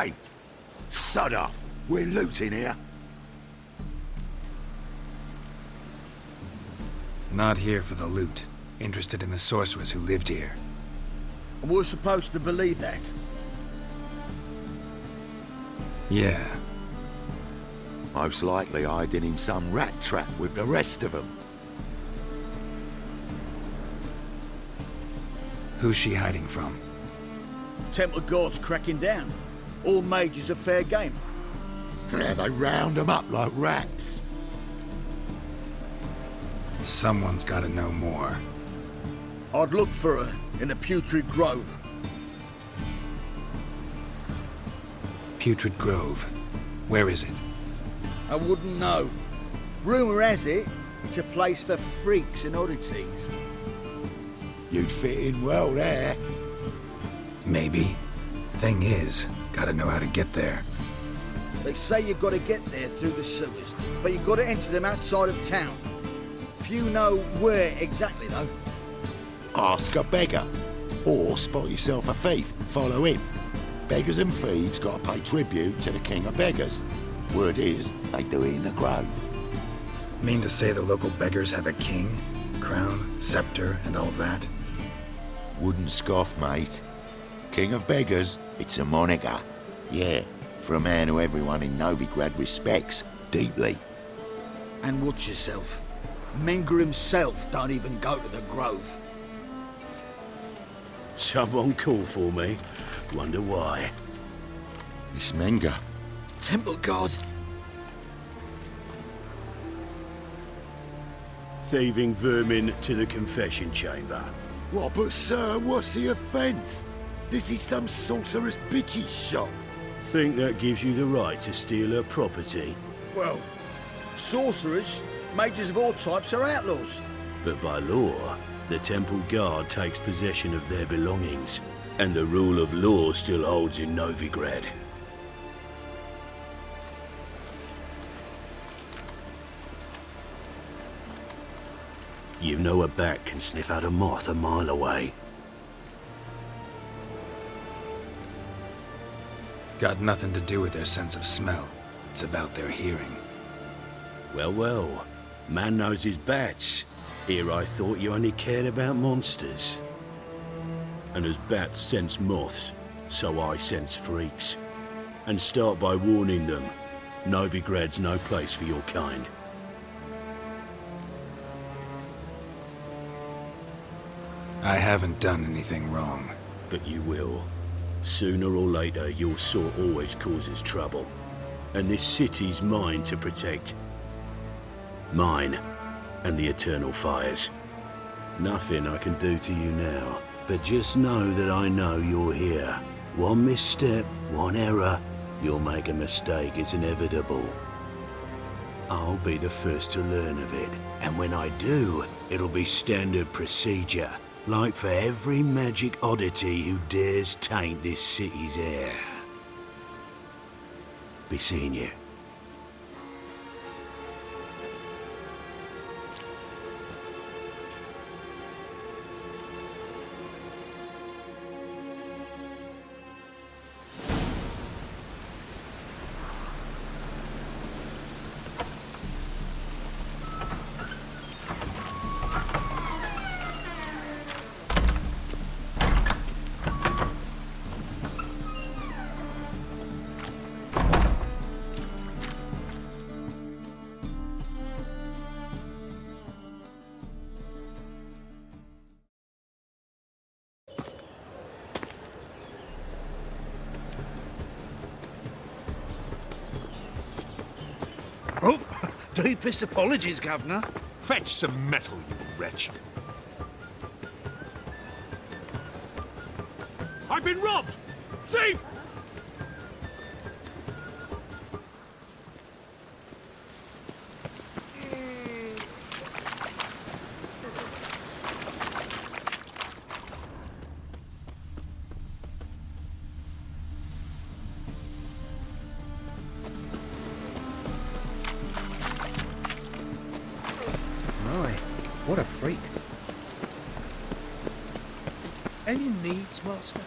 Hey, sod off. We're looting here. Not here for the loot. Interested in the sorceress who lived here. And we're supposed to believe that? Yeah. Most likely hiding in some rat trap with the rest of them. Who's she hiding from? Temple guards cracking down. All mages are fair game. Yeah, they round them up like rats. Someone's gotta know more. I'd look for her in the Putrid Grove. Putrid Grove. Where is it? I wouldn't know. Rumour has it, it's a place for freaks and oddities. You'd fit in well there. Maybe. Thing is, gotta know how to get there. They say you've got to get there through the sewers, but you've got to enter them outside of town. Few know where exactly, though. Ask a beggar. Or spot yourself a thief, follow him. Beggars and thieves got to pay tribute to the king of beggars. Word is, they do it in the grove. Mean to say the local beggars have a king, crown, scepter, and all that? Wouldn't scoff, mate. King of beggars, it's a moniker. Yeah, for a man who everyone in Novigrad respects deeply. And watch yourself. Menger himself don't even go to the grove. Someone called for me. Wonder why. It's Menger. Temple guard. Thieving vermin to the confession chamber. What, but sir, what's the offence? This is some sorcerer's bitchy shop. Think that gives you the right to steal her property? Well, sorcerers, mages of all types are outlaws. But by law, the temple guard takes possession of their belongings, and the rule of law still holds in Novigrad. You know a bat can sniff out a moth a mile away. Got nothing to do with their sense of smell. It's about their hearing. Well, well. Man knows his bats. Here I thought you only cared about monsters. And as bats sense moths, so I sense freaks. And start by warning them. Novigrad's no place for your kind. I haven't done anything wrong. But you will. Sooner or later, your sort always causes trouble. And this city's mine to protect. Mine and the eternal fires. Nothing I can do to you now, but just know that I know you're here. One misstep, one error, you'll make a mistake, it's inevitable. I'll be the first to learn of it, and when I do, it'll be standard procedure, like for every magic oddity who dares taint this city's air. Be seeing you. Oh, deepest apologies, Governor. Fetch some metal, you wretch. I've been robbed! Thief! What a freak. Any needs, Master?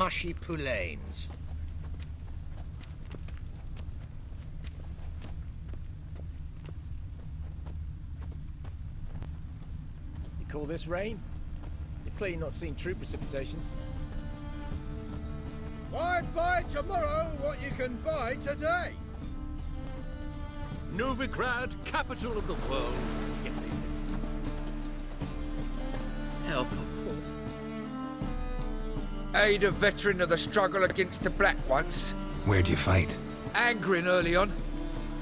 marshy poulains. You call this rain? You've clearly not seen true precipitation. I'd buy tomorrow what you can buy today. Novigrad, capital of the world. Help Aid a veteran of the struggle against the Black once. Where'd you fight? Angering early on.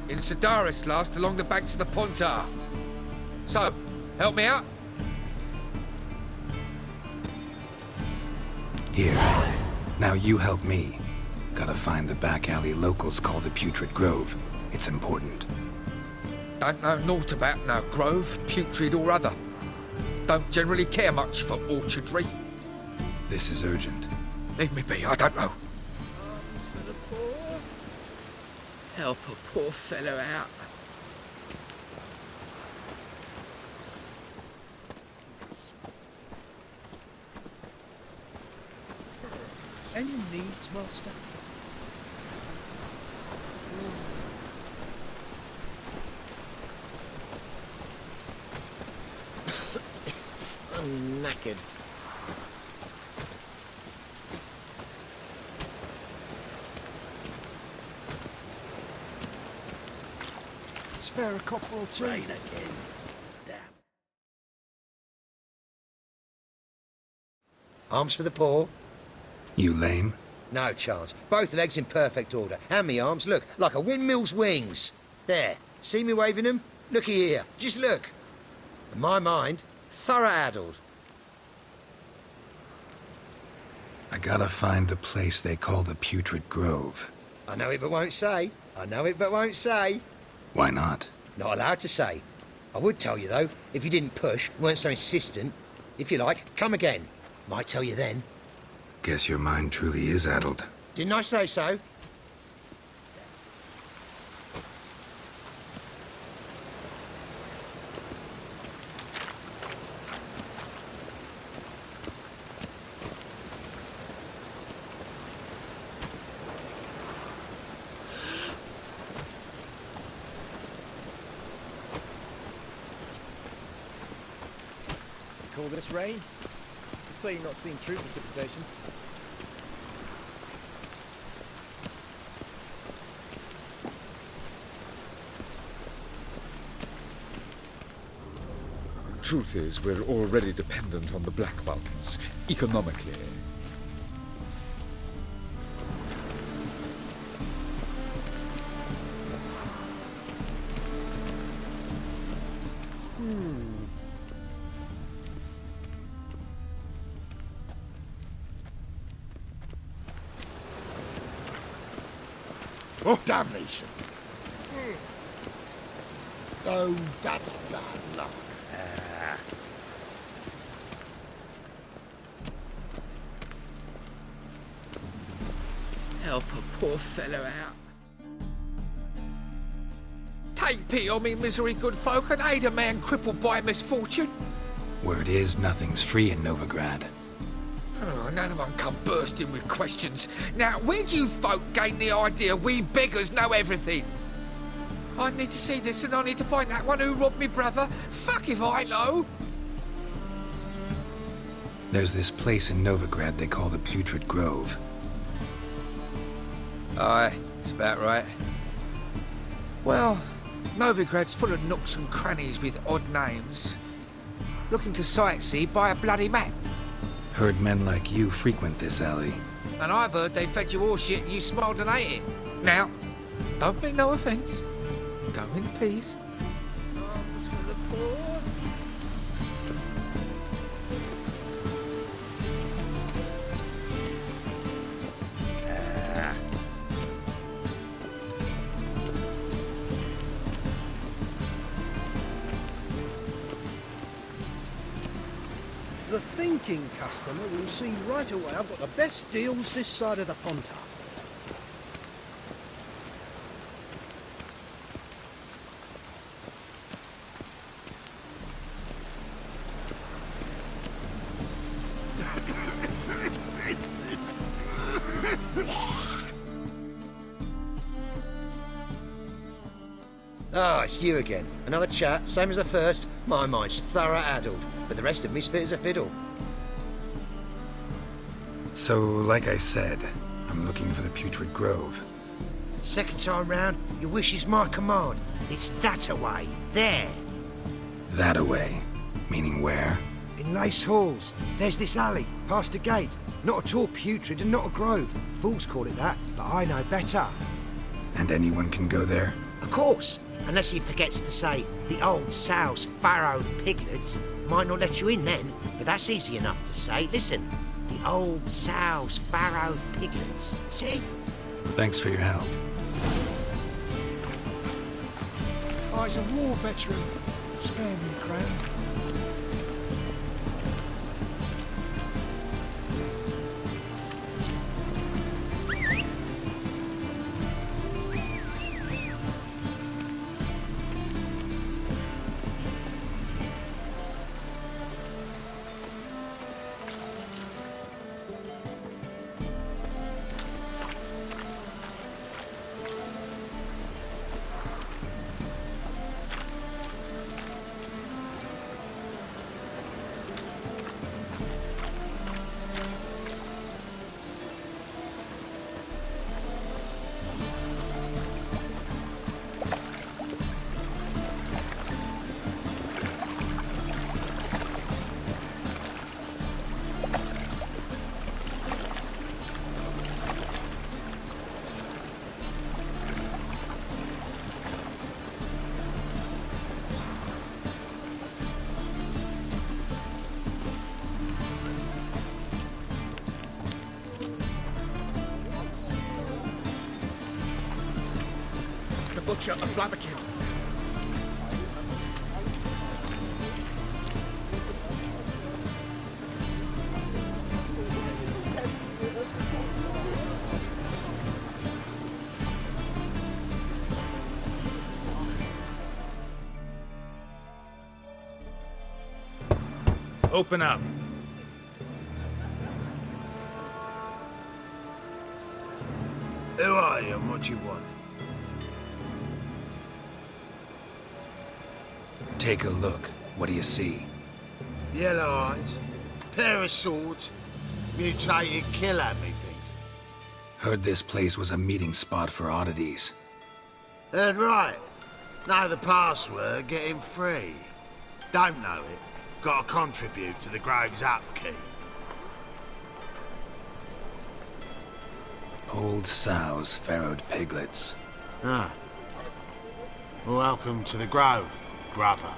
In Sedaris last, along the banks of the Pontar. So, help me out? Here. Now you help me. Gotta find the back alley locals call the Putrid Grove. It's important. Don't know naught about no grove, putrid or other. Don't generally care much for orchardry. This is urgent. Leave me be, I don't know. For the poor. Help a poor fellow out. Any needs, master? I'm knackered. Spare a copper or two? Rain again. Damn. Arms for the poor? You lame? No chance. Both legs in perfect order. And me arms, look, like a windmill's wings. There. See me waving them? Looky here. Just look. And my mind, thorough addled. I gotta find the place they call the Putrid Grove. I know it but won't say. I know it but won't say. Why not? Not allowed to say. I would tell you, though, if you didn't push, weren't so insistent. If you like, come again. Might tell you then. Guess your mind truly is addled. Didn't I say so? You call this rain? You've clearly not seen true precipitation. Truth is, we're already dependent on the Black Ones, economically. Oh, damnation. Oh, that's bad luck. Help a poor fellow out. Take pity on me, misery, good folk, and aid a man crippled by misfortune. Word is, nothing's free in Novigrad. Oh, none one come bursting with questions. Now, where do you folk gain the idea we beggars know everything? I need to see this, and I need to find that one who robbed me brother. Fuck if I know. There's this place in Novigrad they call the Putrid Grove. Aye, it's about right. Well, Novigrad's full of nooks and crannies with odd names. Looking to sightsee, buy a bloody map. Heard men like you frequent this alley. And I've heard they fed you all shit and you smiled and ate it. Now, don't mean no offence. Go in peace. Arms for the poor. The thinking customer will see right away I've got the best deals this side of the Pontar. Ah, it's you again. Another chat, same as the first. My mind's thorough addled, but the rest of me's fit as a fiddle. So, like I said, I'm looking for the Putrid Grove. Second time round, your wish is my command. It's that away. There. That away? Meaning where? In Lace Halls. There's this alley, past the gate. Not at all putrid and not a grove. Fools call it that, but I know better. And anyone can go there? Of course. Unless he forgets to say, the old sow's farrowed piglets. Might not let you in then, but that's easy enough to say. Listen, the old sow's farrowed piglets. See? Thanks for your help. Oh, he's a war veteran. Spare me, Crown. Butcher of Blabberkin. Open up. Who are you and what do you want? Take a look. What do you see? Yellow eyes, pair of swords, mutated killer, methinks. Heard this place was a meeting spot for oddities. Heard right. Know the password, get him free. Don't know it, gotta contribute to the Grove's upkeep. Old sows, farrowed piglets. Ah. Welcome to the Grove, brother.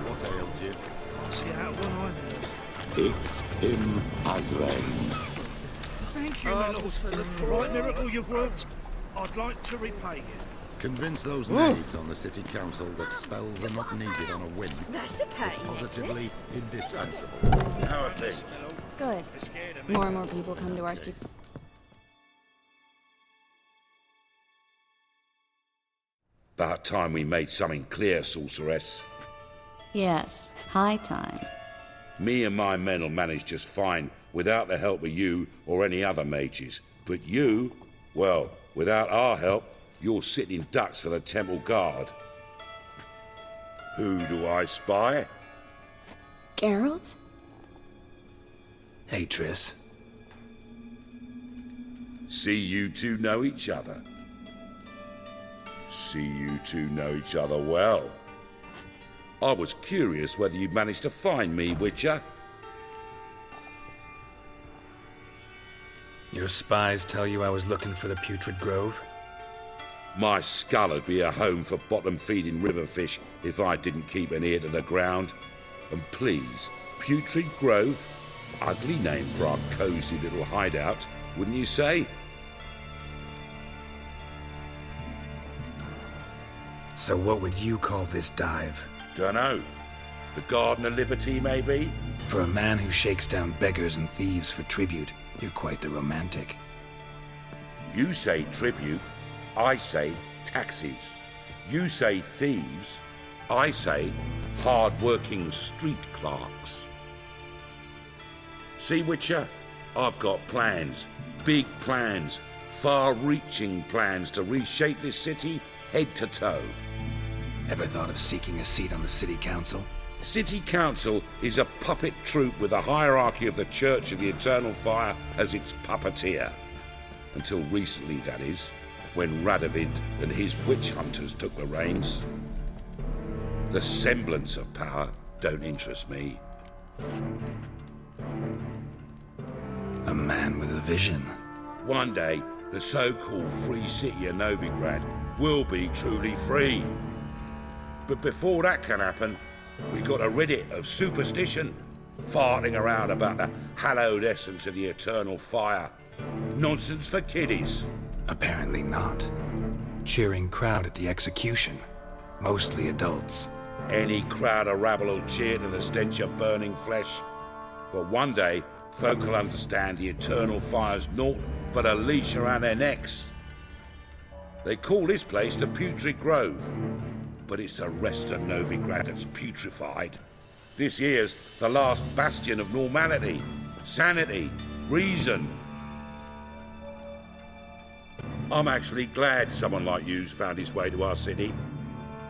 What ails you? Can't see out one eye. Picked him as rain. Thank you, my lord. Right miracle you've worked. I'd like to repay you. Convince those knaves on the city council that spells are not needed on a whim. That's okay. Positively indispensable. How are things? Good. More and more people come to our secret. About time we made something clear, sorceress. Yes, high time. Me and my men will manage just fine without the help of you or any other mages. But you, well, without our help, you're sitting ducks for the temple guard. Who do I spy? Geralt? Hey, Triss. See you two know each other. See you two know each other well. I was curious whether you'd managed to find me, Witcher. Your spies tell you I was looking for the Putrid Grove? My skull would be a home for bottom-feeding river fish if I didn't keep an ear to the ground. And please, Putrid Grove? Ugly name for our cosy little hideout, wouldn't you say? So what would you call this dive? Dunno. The Garden of Liberty, maybe? For a man who shakes down beggars and thieves for tribute, you're quite the romantic. You say tribute, I say taxes. You say thieves, I say hard-working street clerks. See, Witcher? I've got plans, big plans, far-reaching plans to reshape this city head to toe. Ever thought of seeking a seat on the city council? City council is a puppet troupe with a hierarchy of the Church of the Eternal Fire as its puppeteer. Until recently, that is, when Radovid and his witch hunters took the reins. The semblance of power don't interest me. A man with a vision. One day, the so-called free city of Novigrad will be truly free. But before that can happen, we got to rid it of superstition, farting around about the hallowed essence of the eternal fire. Nonsense for kiddies. Apparently not. Cheering crowd at the execution. Mostly adults. Any crowd of rabble will cheer to the stench of burning flesh. But one day, folk will understand the eternal fire's naught but a leash around their necks. They call this place the Putrid Grove, but it's the rest of Novigrad that's putrefied. This here's the last bastion of normality, sanity, reason. I'm actually glad someone like you's found his way to our city,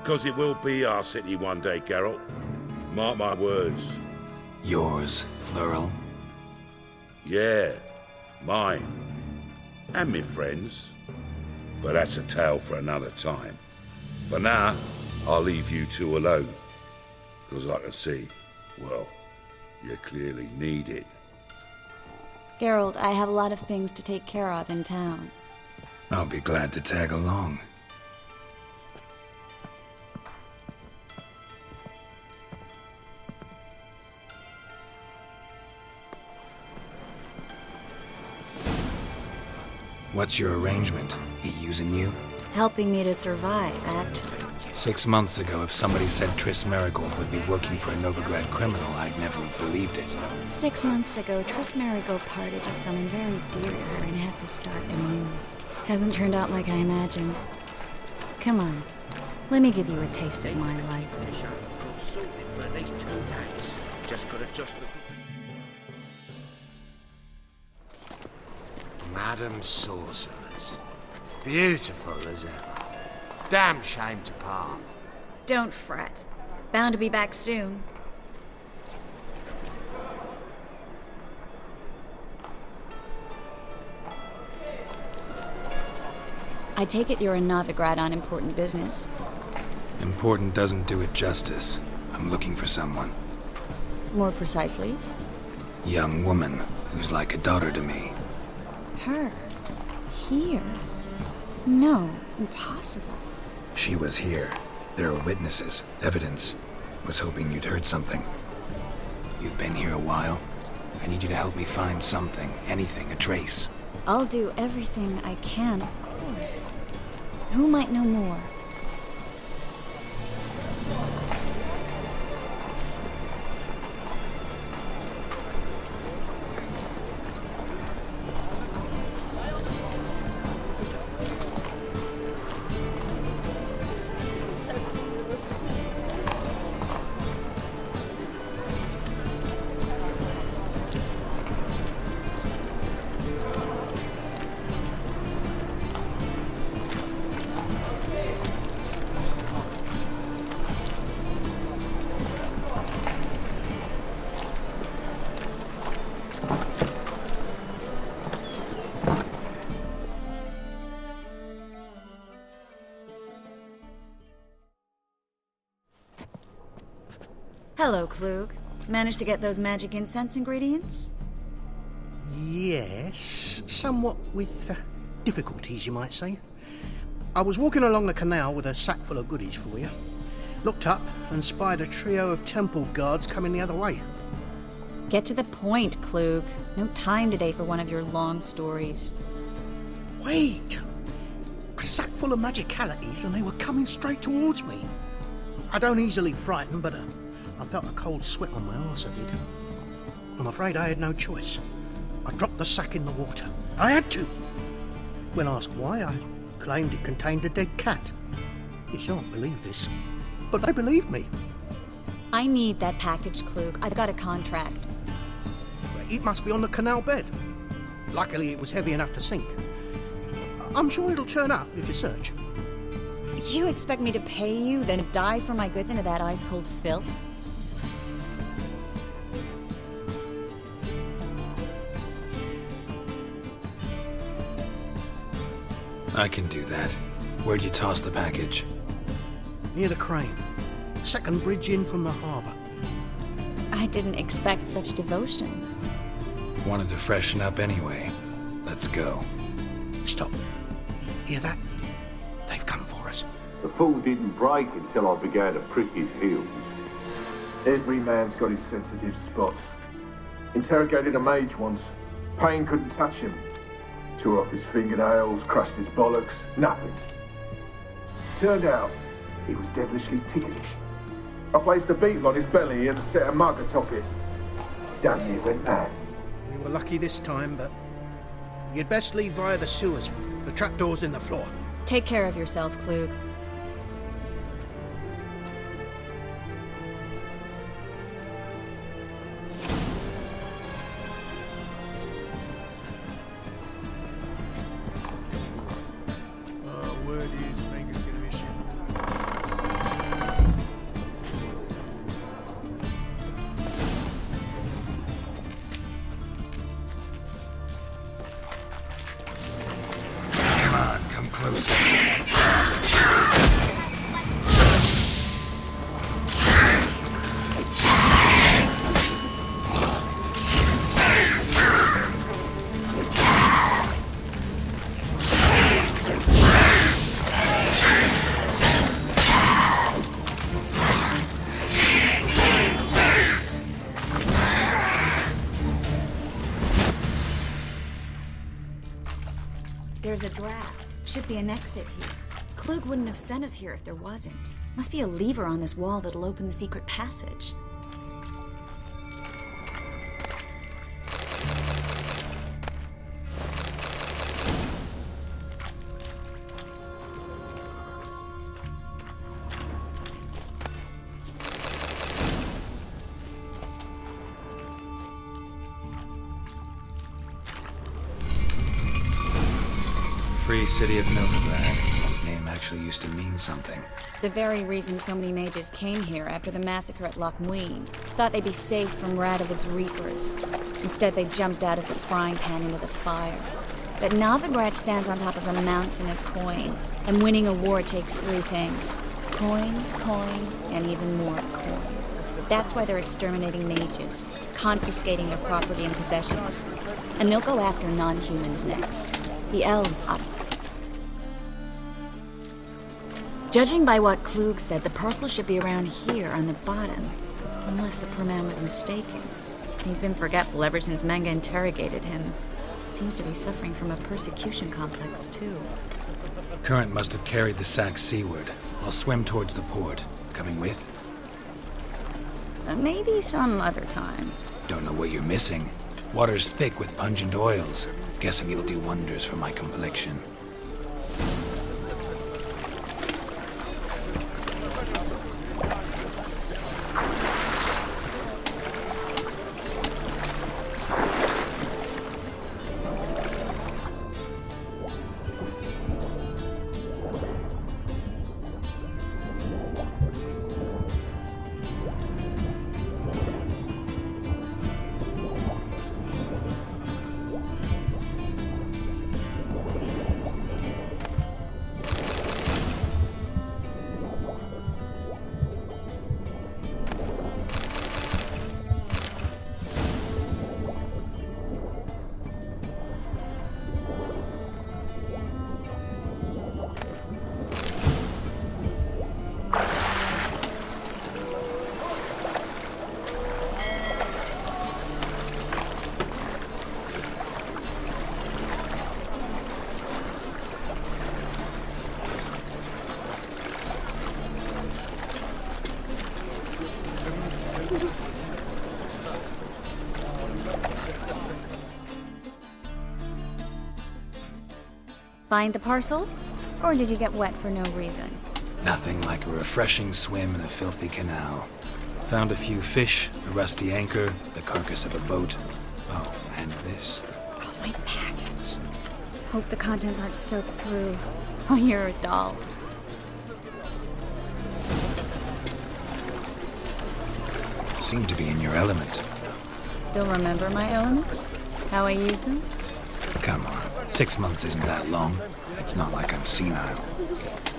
because it will be our city one day, Geralt. Mark my words. Yours, plural? Yeah, mine. And me friends. But that's a tale for another time. For now, I'll leave you two alone. Because I can see, well, you clearly need it. Geralt, I have a lot of things to take care of in town. I'll be glad to tag along. What's your arrangement? He using you? Helping me to survive, actually. 6 months ago, if somebody said Triss Merigold would be working for a Novigrad criminal, I'd never have believed it. 6 months ago, Triss Merigold parted with someone very dear to her and had to start anew. Hasn't turned out like I imagined. Come on, let me give you a taste of my life. Sorted for at least 2 days. Just gotta just look. Madam Sorceress. Beautiful as ever. Damn shame to part. Don't fret. Bound to be back soon. I take it you're in Novigrad on important business. Important doesn't do it justice. I'm looking for someone. More precisely? Young woman who's like a daughter to me. Her? Here? No, impossible. She was here. There are witnesses, evidence. Was hoping you'd heard something. You've been here a while. I need you to help me find something, anything, a trace. I'll do everything I can, of course. Who might know more? Hello, Klug. Managed to get those magic incense ingredients? Yes, somewhat with difficulties, you might say. I was walking along the canal with a sack full of goodies for you. Looked up and spied a trio of temple guards coming the other way. Get to the point, Klug. No time today for one of your long stories. Wait! A sack full of magicalities and they were coming straight towards me. I don't easily frighten, but I felt a cold sweat on my arse, I did. I'm afraid I had no choice. I dropped the sack in the water. I had to. When asked why, I claimed it contained a dead cat. You shan't believe this, but they believed me. I need that package, Klug. I've got a contract. It must be on the canal bed. Luckily, it was heavy enough to sink. I'm sure it'll turn up if you search. You expect me to pay you, then dive for my goods into that ice-cold filth? I can do that. Where'd you toss the package? Near the crane. Second bridge in from the harbour. I didn't expect such devotion. Wanted to freshen up anyway. Let's go. Stop. Hear that? They've come for us. The fall didn't break until I began to prick his heels. Every man's got his sensitive spots. Interrogated a mage once. Pain couldn't touch him. Tore off his fingernails, crushed his bollocks, nothing. Turned out, he was devilishly ticklish. I placed a beetle on his belly and set a mug atop it. Damn near went mad. We were lucky this time, but you'd best leave via the sewers. The trapdoor's in the floor. Take care of yourself, Klug. Word is Menger's gonna issue. Come on, come closer. There's a draft. Should be an exit here. Klug wouldn't have sent us here if there wasn't. Must be a lever on this wall that'll open the secret passage. Free city of Novigrad. Name actually used to mean something. The very reason so many mages came here after the massacre at Loch Muin. Thought they'd be safe from Radovid's reapers. Instead, they jumped out of the frying pan into the fire. But Novigrad stands on top of a mountain of coin, and winning a war takes three things. Coin, and even more coin. That's why they're exterminating mages, confiscating their property and possessions. And they'll go after non-humans next. The elves ought. Judging by what Klug said, the parcel should be around here on the bottom. Unless the poor man was mistaken. He's been forgetful ever since Manga interrogated him. Seems to be suffering from a persecution complex, too. Current must have carried the sack seaward. I'll swim towards the port. Coming with? Maybe some other time. Don't know what you're missing. Water's thick with pungent oils. Guessing it'll do wonders for my complexion. Find the parcel? Or did you get wet for no reason? Nothing like a refreshing swim in a filthy canal. Found a few fish, a rusty anchor, the carcass of a boat. Oh, and this. Oh, my package. Hope the contents aren't soaked through. Oh, you're a doll. Seem to be in your element. Still remember my elements? How I use them? Come on, 6 months isn't that long. It's not like I'm senile.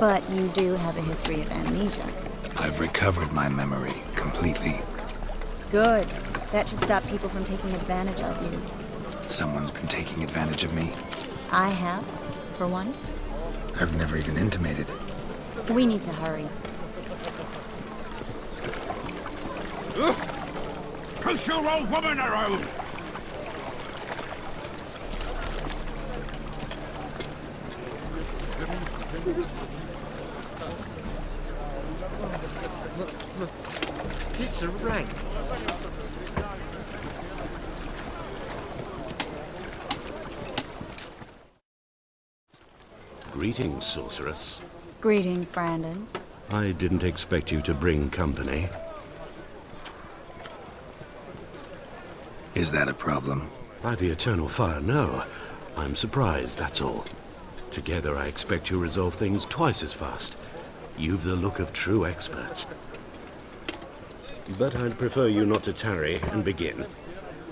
But you do have a history of amnesia. I've recovered my memory completely. Good. That should stop people from taking advantage of you. Someone's been taking advantage of me. I have, for one. I've never even intimated. We need to hurry. Push your old woman around! Look. It's a ring. Greetings, sorceress. Greetings, Brandon. I didn't expect you to bring company. Is that a problem? By the eternal fire, no. I'm surprised, that's all. Together, I expect you resolve things twice as fast. You've the look of true experts. But I'd prefer you not to tarry and begin.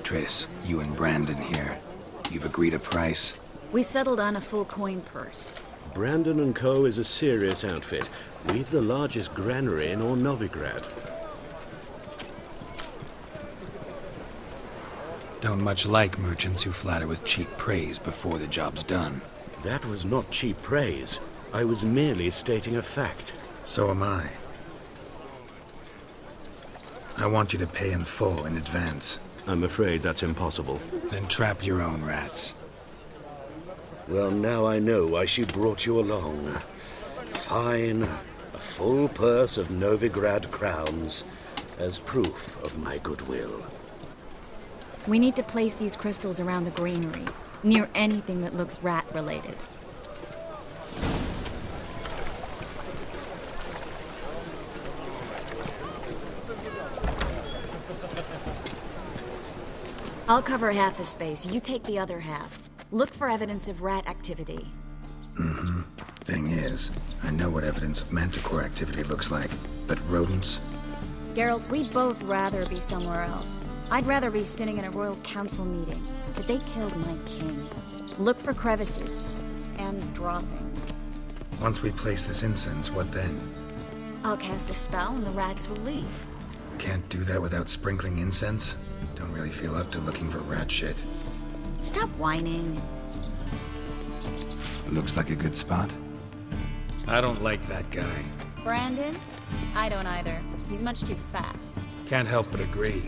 Triss, you and Brandon here. You've agreed a price? We settled on a full coin purse. Brandon & Co. is a serious outfit. We've the largest granary in all Novigrad. Don't much like merchants who flatter with cheap praise before the job's done. That was not cheap praise. I was merely stating a fact. So am I. I want you to pay in full in advance. I'm afraid that's impossible. Then trap your own rats. Well, now I know why she brought you along. Fine. A full purse of Novigrad crowns as proof of my goodwill. We need to place these crystals around the granary, near anything that looks rat-related. I'll cover half the space, you take the other half. Look for evidence of rat activity. Mm-hmm. Thing is, I know what evidence of manticore activity looks like, but rodents? Geralt, we'd both rather be somewhere else. I'd rather be sitting in a royal council meeting, but they killed my king. Look for crevices, and droppings. Once we place this incense, what then? I'll cast a spell and the rats will leave. Can't do that without sprinkling incense? Don't really feel up to looking for rat shit. Stop whining. Looks like a good spot. I don't like that guy. Brandon? I don't either. He's much too fat. Can't help but agree.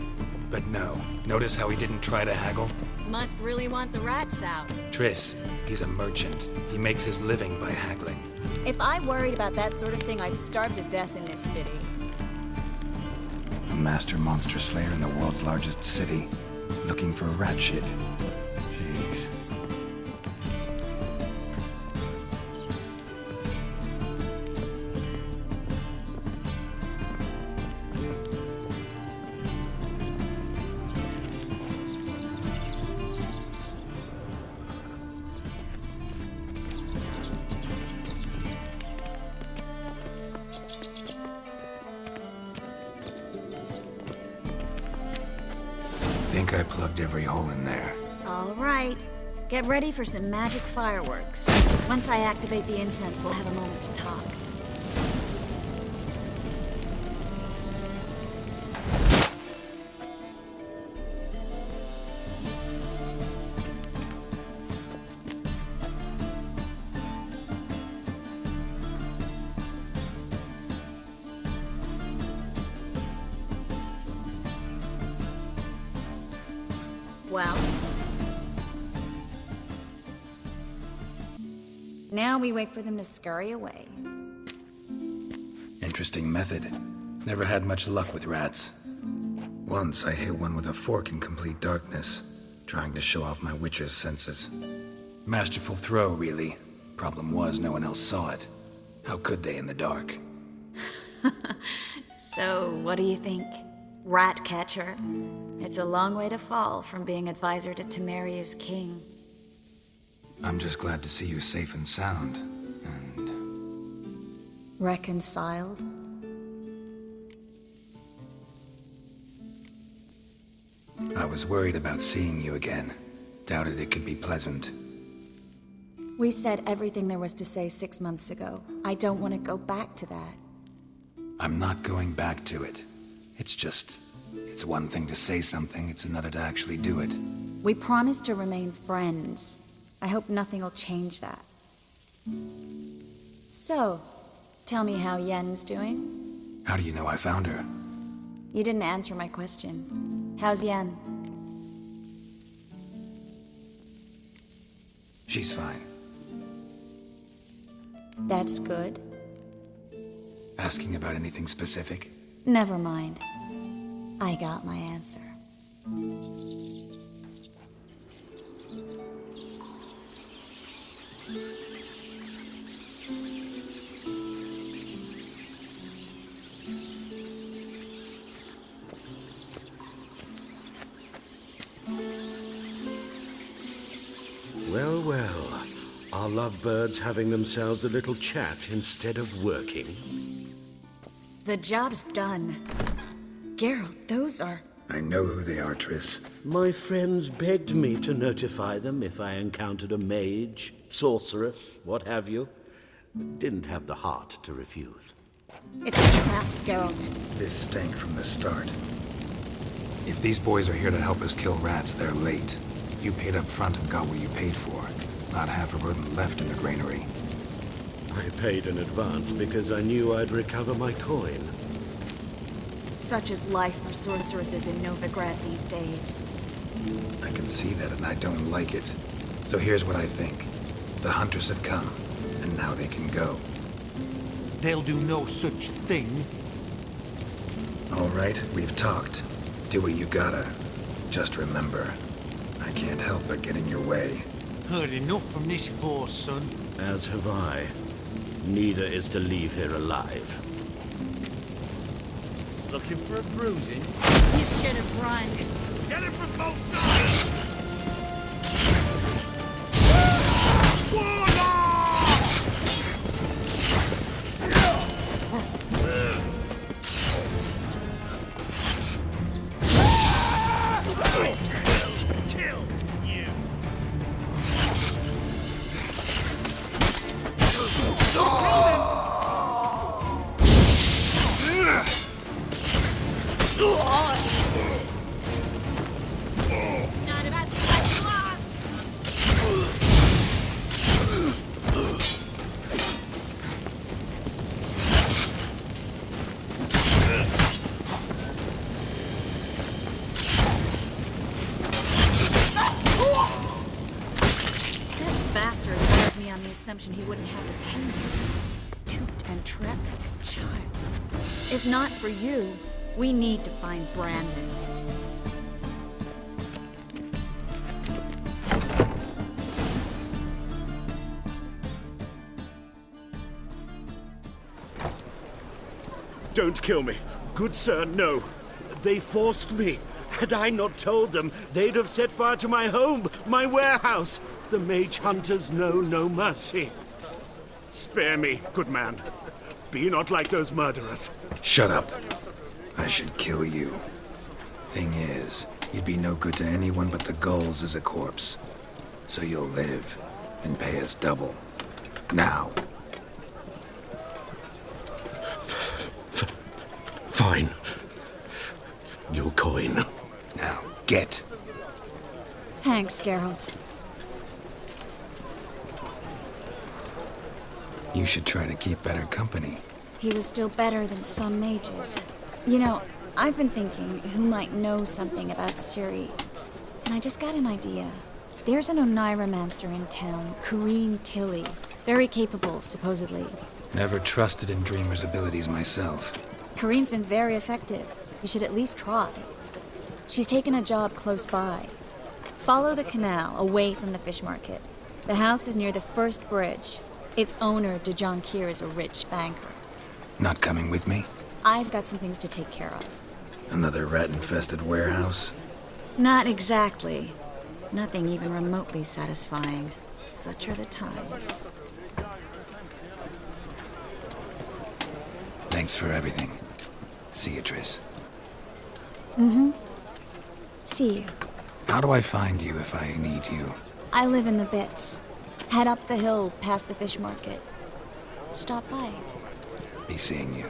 But no. Notice how he didn't try to haggle? Must really want the rats out. Triss, he's a merchant. He makes his living by haggling. If I worried about that sort of thing, I'd starve to death in this city. A master monster slayer in the world's largest city. Looking for rat shit. Jeez. I think I plugged every hole in there. All right. Get ready for some magic fireworks. Once I activate the incense, we'll have a moment to talk. Well, now we wait for them to scurry away. Interesting method. Never had much luck with rats. Once I hit one with a fork in complete darkness, trying to show off my witcher's senses. Masterful throw, really. Problem was, no one else saw it. How could they in the dark? So, what do you think? Rat catcher? It's a long way to fall from being advisor to Temeria's king. I'm just glad to see you safe and sound. Reconciled? I was worried about seeing you again. Doubted it could be pleasant. We said everything there was to say 6 months ago. I don't want to go back to that. I'm not going back to it. It's one thing to say something, it's another to actually do it. We promised to remain friends. I hope nothing will change that. So, tell me how Yen's doing? How do you know I found her? You didn't answer my question. How's Yen? She's fine. That's good. Asking about anything specific? Never mind. I got my answer. Well, well. Are lovebirds having themselves a little chat instead of working? The job's done. Geralt, those are... I know who they are, Triss. My friends begged me to notify them if I encountered a mage, sorceress, what have you. Didn't have the heart to refuse. It's a trap, Geralt. This stank from the start. If these boys are here to help us kill rats, they're late. You paid up front and got what you paid for. Not half a rodent left in the granary. I paid in advance because I knew I'd recover my coin. Such is life for sorceresses in Novigrad these days. I can see that and I don't like it. So here's what I think. The hunters have come, and now they can go. They'll do no such thing. All right, we've talked. Do what you gotta. Just remember, I can't help but get in your way. Heard enough from this horse, son. As have I. Neither is to leave here alive. Looking for a bruising? You should have run. Get it from both sides! Kill you! Assumption he wouldn't have to pay me. Duped and trapped like a child. If not for you, we need to find Brandon. Don't kill me. Good sir, no. They forced me. Had I not told them, they'd have set fire to my home, my warehouse. The mage hunters know no mercy. Spare me, good man. Be not like those murderers. Shut up. I should kill you. Thing is, you'd be no good to anyone but the gulls as a corpse. So you'll live and pay us double. Now. Fine. Your coin. Now, get. Thanks, Geralt. You should try to keep better company. He was still better than some mages. You know, I've been thinking who might know something about Ciri. And I just got an idea. There's an Oneiromancer in town, Corrine Tilly. Very capable, supposedly. Never trusted in Dreamer's abilities myself. Corrine's been very effective. You should at least try. She's taken a job close by. Follow the canal, away from the fish market. The house is near the first bridge. Its owner, DeJohn Keir, is a rich banker. Not coming with me? I've got some things to take care of. Another rat-infested warehouse? Not exactly. Nothing even remotely satisfying. Such are the times. Thanks for everything. See you, Triss. Mm-hmm. See you. How do I find you if I need you? I live in the Bits. Head up the hill past the fish market. Stop by. Be seeing you.